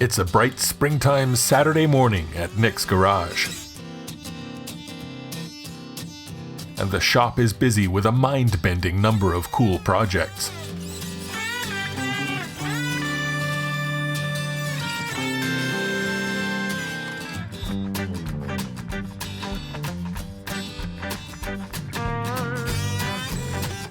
It's a bright springtime Saturday morning at Nick's garage. And the shop is busy with a mind-bending number of cool projects.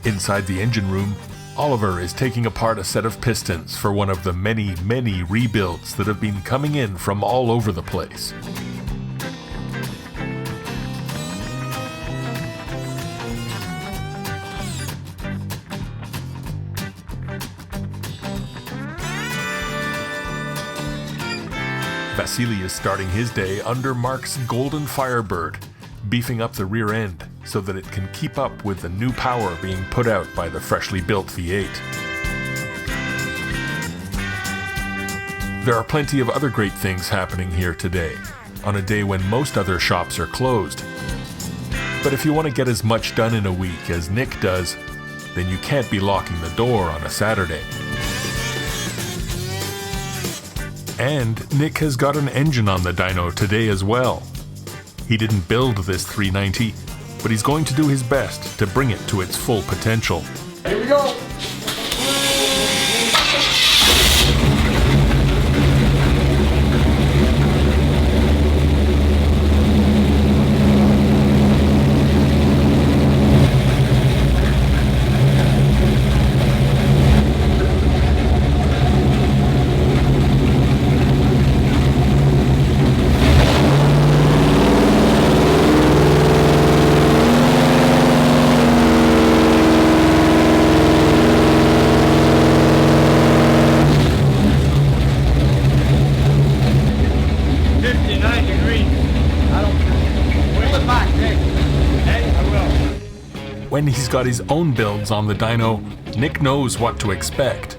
Inside the engine room, Oliver is taking apart a set of pistons for one of the many, many rebuilds that have been coming in from all over the place. Vasily is starting his day under Mark's Golden Firebird, beefing up the rear end so that it can keep up with the new power being put out by the freshly built V8. There are plenty of other great things happening here today, on a day when most other shops are closed. But if you want to get as much done in a week as Nick does, then you can't be locking the door on a Saturday. And Nick has got an engine on the dyno today as well. He didn't build this 390, but he's going to do his best to bring it to its full potential. Here we go! When he's got his own builds on the dyno, Nick knows what to expect.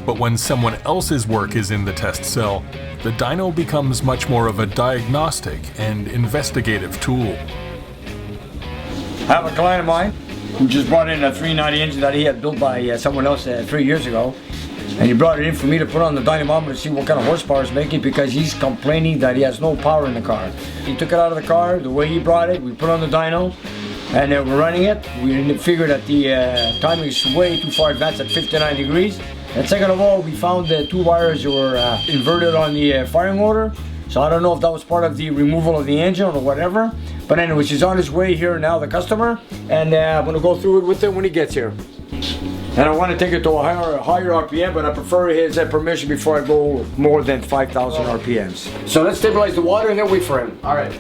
But when someone else's work is in the test cell, the dyno becomes much more of a diagnostic and investigative tool. I have a client of mine who just brought in a 390 engine that he had built by someone else 3 years ago. And he brought it in for me to put on the dynamometer to see what kind of horsepower it's making, because he's complaining that he has no power in the car. He took it out of the car, the way he brought it, we put on the dyno, and we're running it. We figured that the timing is way too far advanced at 59 degrees. And second of all, we found the two wires that were inverted on the firing motor. So I don't know if that was part of the removal of the engine or whatever. But anyways, he's on his way here now, the customer, and I'm gonna go through it with him when he gets here. And I want to take it to a higher RPM, but I prefer his permission before I go more than 5,000 RPMs. So let's stabilize the water and then wait for him. All right.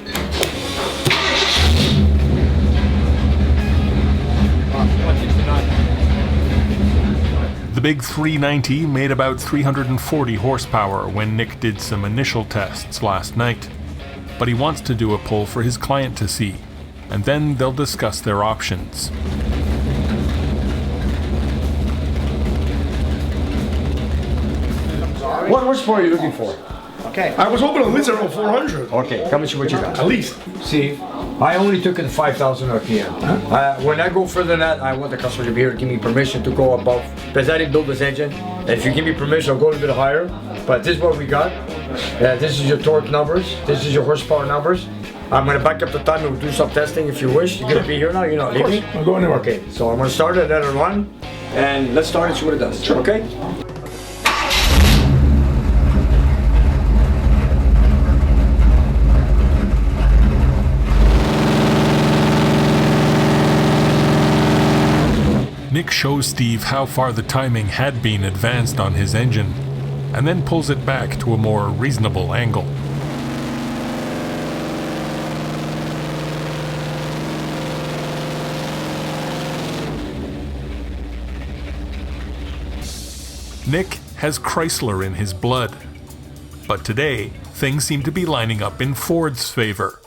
The big 390 made about 340 horsepower when Nick did some initial tests last night. But he wants to do a pull for his client to see, and then they'll discuss their options. What horsepower are you looking for? Okay. I was hoping at least around 400. Okay, come and see what you got. At least. See, I only took it 5,000 RPM. When I go further than that, I want the customer to be here to give me permission to go above, because I didn't build this engine. And if you give me permission, I'll go a little bit higher. But this is what we got. This is your torque numbers. This is your horsepower numbers. I'm going to back up the time and we'll do some testing if you wish. You're going to be here now? You're not leaving? I'll go anywhere. Okay, so I'm going to start it at a run. And let's start and see what it does. Sure. Okay? Nick shows Steve how far the timing had been advanced on his engine, and then pulls it back to a more reasonable angle. Nick has Chrysler in his blood, but today things seem to be lining up in Ford's favor.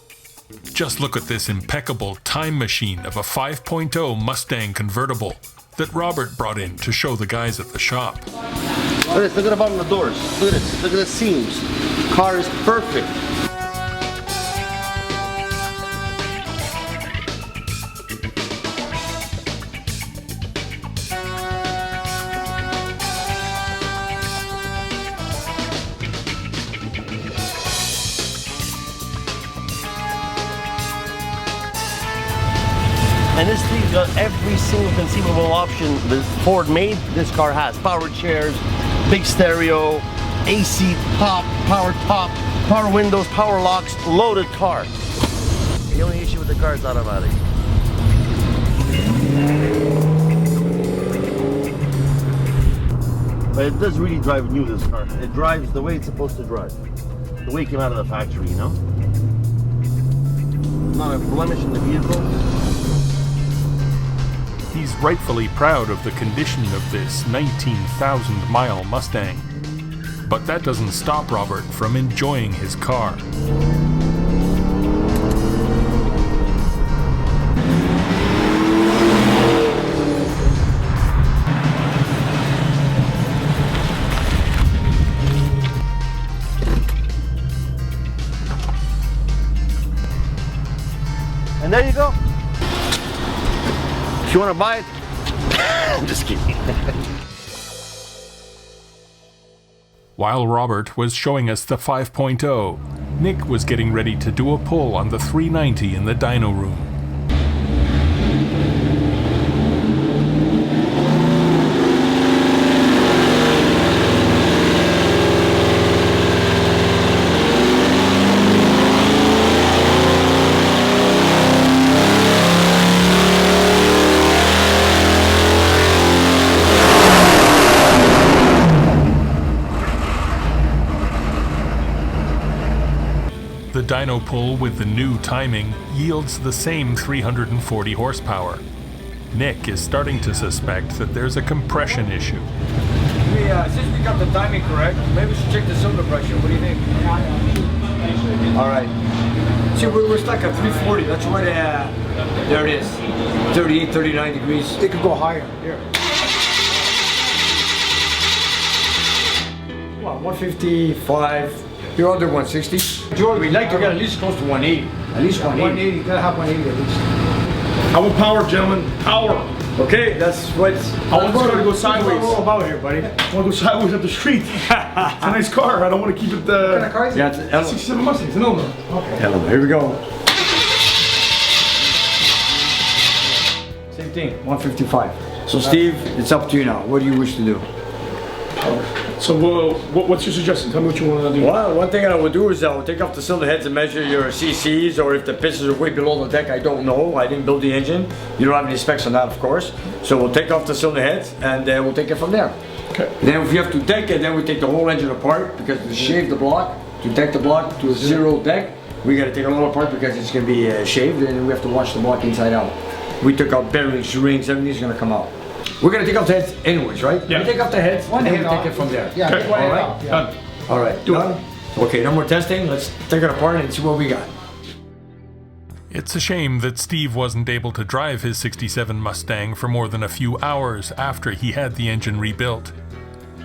Just look at this impeccable time machine of a 5.0 Mustang convertible that Robert brought in to show the guys at the shop. Look at this, look at the bottom of the doors. Look at this, look at the seams. Car is perfect. And this thing's got every single conceivable option that Ford made. This car has power chairs, big stereo, AC top, power windows, power locks, loaded car. The only issue with the car is automatic. But it does really drive new, this car. It drives the way it's supposed to drive. The way it came out of the factory, you know? Not a blemish in the vehicle. He's rightfully proud of the condition of this 19,000-mile Mustang. But that doesn't stop Robert from enjoying his car. And there you go. If you want to buy it, I'm just kidding. While Robert was showing us the 5.0, Nick was getting ready to do a pull on the 390 in the dyno room. The dyno pull with the new timing yields the same 340 horsepower. Nick is starting to suspect that there's a compression issue. Since we got the timing correct, maybe we should check the cylinder pressure. What do you think? All right. See, we're stuck at 340. That's what, there it is. 38, 39 degrees. It could go higher. Here. Well, 155. You're under 160. George, we'd like to get at least close to 180. At least 180. 180, you gotta have 180 at least. I want power, gentlemen. Power. Okay, that's what. I want this car to go sideways. What's all about here, buddy? I want to go sideways up the street. It's a nice car. I don't want to keep it. What kind of car is it? Yeah, it's an 67 Mustang. It's an Elmer. Okay. Here we go. Same thing, 155. So Steve, it's up to you now. What do you wish to do? So what's your suggestion? Tell me what you want to do. Well, one thing I would do is I would take off the cylinder heads and measure your CCs, or if the pistons are way below the deck, I don't know. I didn't build the engine. You don't have any specs on that, of course. So we'll take off the cylinder heads and we'll take it from there. Okay. Then if you have to deck it, then we take the whole engine apart, because to shave the block, to deck the block to a zero deck, we got to take it all apart because it's going to be shaved, and we have to wash the block inside out. We took out bearings, rings, everything's going to come out. We're going to take off the heads anyways, right? Yeah. We take off the heads, and then we take it from there. Yeah, okay. one All head right? off, yeah. All right, done? Okay, no more testing. Let's take it apart and see what we got. It's a shame that Steve wasn't able to drive his 67 Mustang for more than a few hours after he had the engine rebuilt.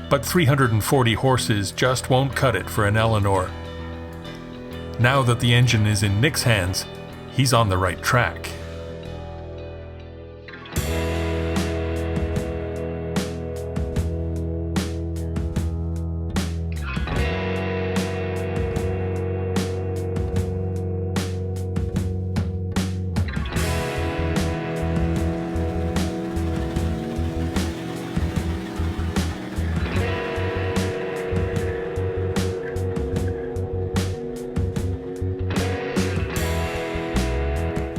But 340 horses just won't cut it for an Eleanor. Now that the engine is in Nick's hands, he's on the right track.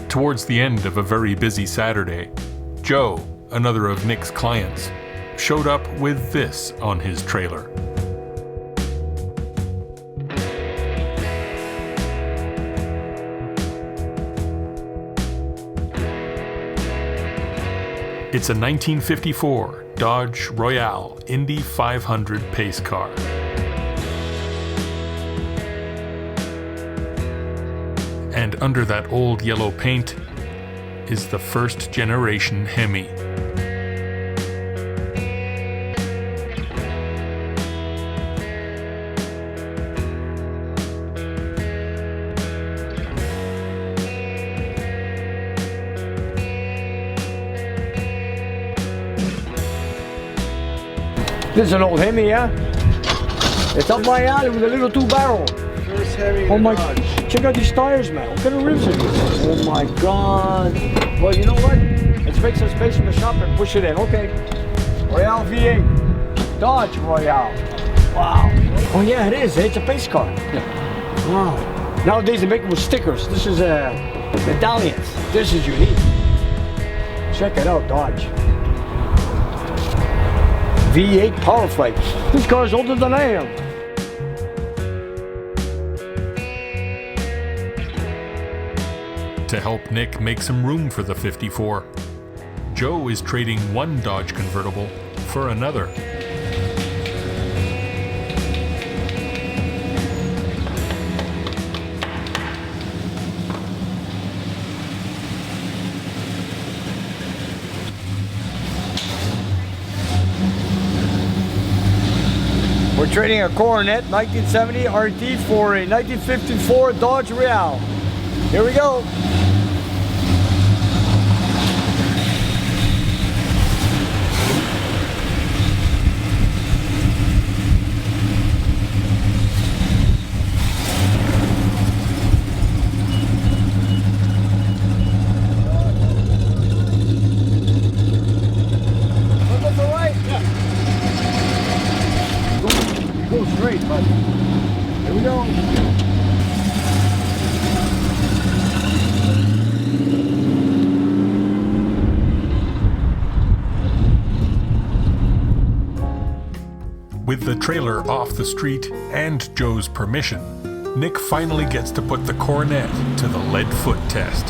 Towards the end of a very busy Saturday, Joe, another of Nick's clients, showed up with this on his trailer. It's a 1954 Dodge Royale Indy 500 pace car. And under that old yellow paint is the first generation HEMI. This is an old HEMI, yeah? It's up my alley with a little 2-barrel. Sure HEMI Oh my, Dodge. check out these tires, man. What kind of rims are these? Oh my God. Well, you know what? Let's make some space in the shop and push it in. Okay. Royale V8. Dodge Royale. Wow. Oh yeah, it is. It's a pace car. Wow. Nowadays they make them with stickers. This is medallions. This is unique. Check it out, Dodge. V8 Power Flight. This car is older than I am. To help Nick make some room for the 54, Joe is trading one Dodge convertible for another. We're trading a Coronet 1970 RT for a 1954 Dodge Real. Here we go. Look to the right. Go straight, but here we go. With the trailer off the street and Joe's permission, Nick finally gets to put the Coronet to the lead foot test.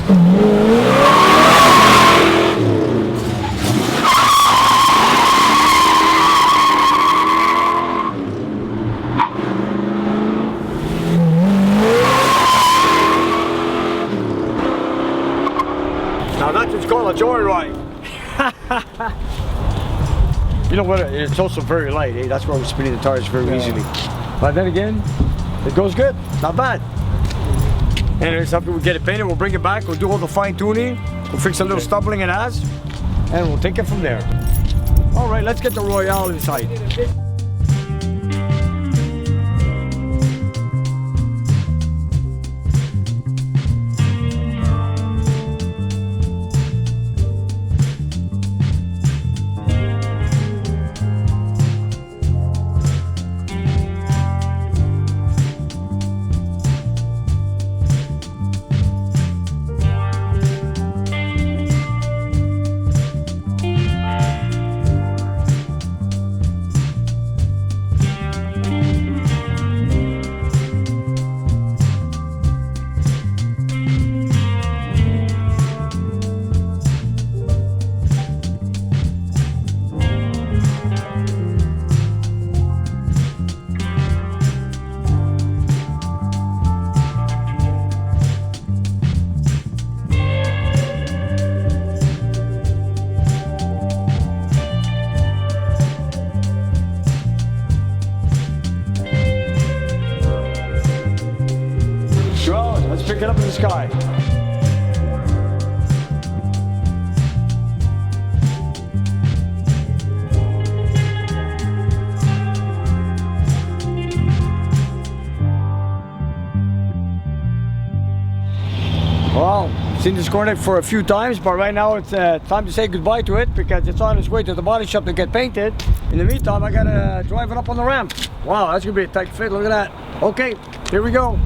Now that's what's called a joyride. You know what? It's also very light. Eh? That's why we're spinning the tires very easily. But then again, it goes good. Not bad. And it's something we get it painted. We'll bring it back. We'll do all the fine tuning. We'll fix a little stumbling it has, and we'll take it from there. All right, let's get the Royale inside. Let's pick it up in the sky. Well, seen this Coronet for a few times, but right now it's time to say goodbye to it because it's on its way to the body shop to get painted. In the meantime, I gotta drive it up on the ramp. Wow, that's gonna be a tight fit. Look at that. Okay, here we go.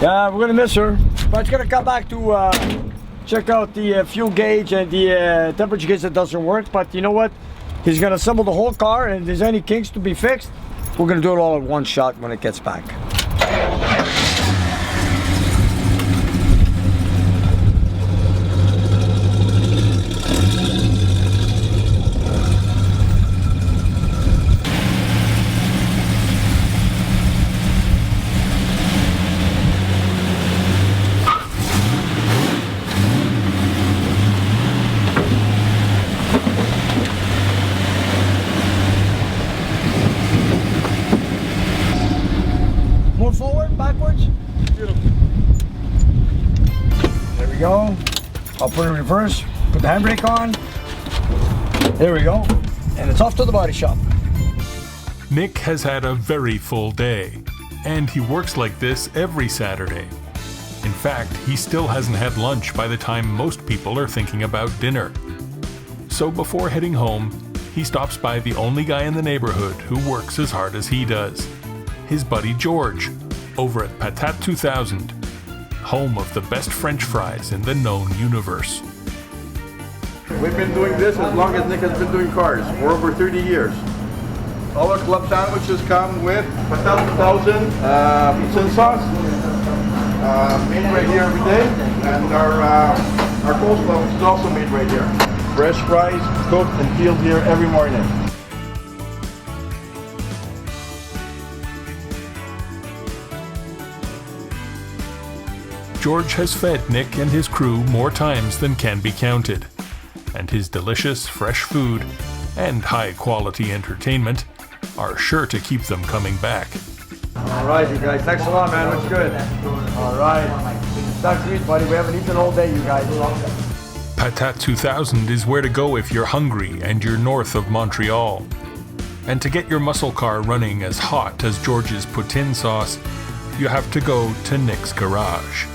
Yeah, we're gonna miss her, but it's gonna come back to check out the fuel gauge and the temperature gauge that doesn't work. But you know what? He's gonna assemble the whole car, and if there's any kinks to be fixed, we're gonna do it all in one shot when it gets back. More forward, backwards. Beautiful. There we go. I'll put it in reverse, put the handbrake on. There we go. And it's off to the body shop. Nick has had a very full day, And he works like this every Saturday. In fact, he still hasn't had lunch by the time most people are thinking about dinner. So before heading home, he stops by the only guy in the neighborhood who works as hard as he does, his buddy George, over at Patates 2000, home of the best French fries in the known universe. We've been doing this as long as Nick has been doing cars, for over 30 years. All our club sandwiches come with Patates 2000 pizza and sauce, made right here every day, and our coleslaw is also made right here. Fresh fries, cooked and peeled here every morning. George has fed Nick and his crew more times than can be counted, and his delicious, fresh food and high-quality entertainment are sure to keep them coming back. All right, you guys. Thanks a lot, man. Looks good. All right. Thanks to eat, buddy. We haven't eaten all day, you guys. Patates 2000 is where to go if you're hungry and you're north of Montreal. And to get your muscle car running as hot as George's poutine sauce, you have to go to Nick's garage.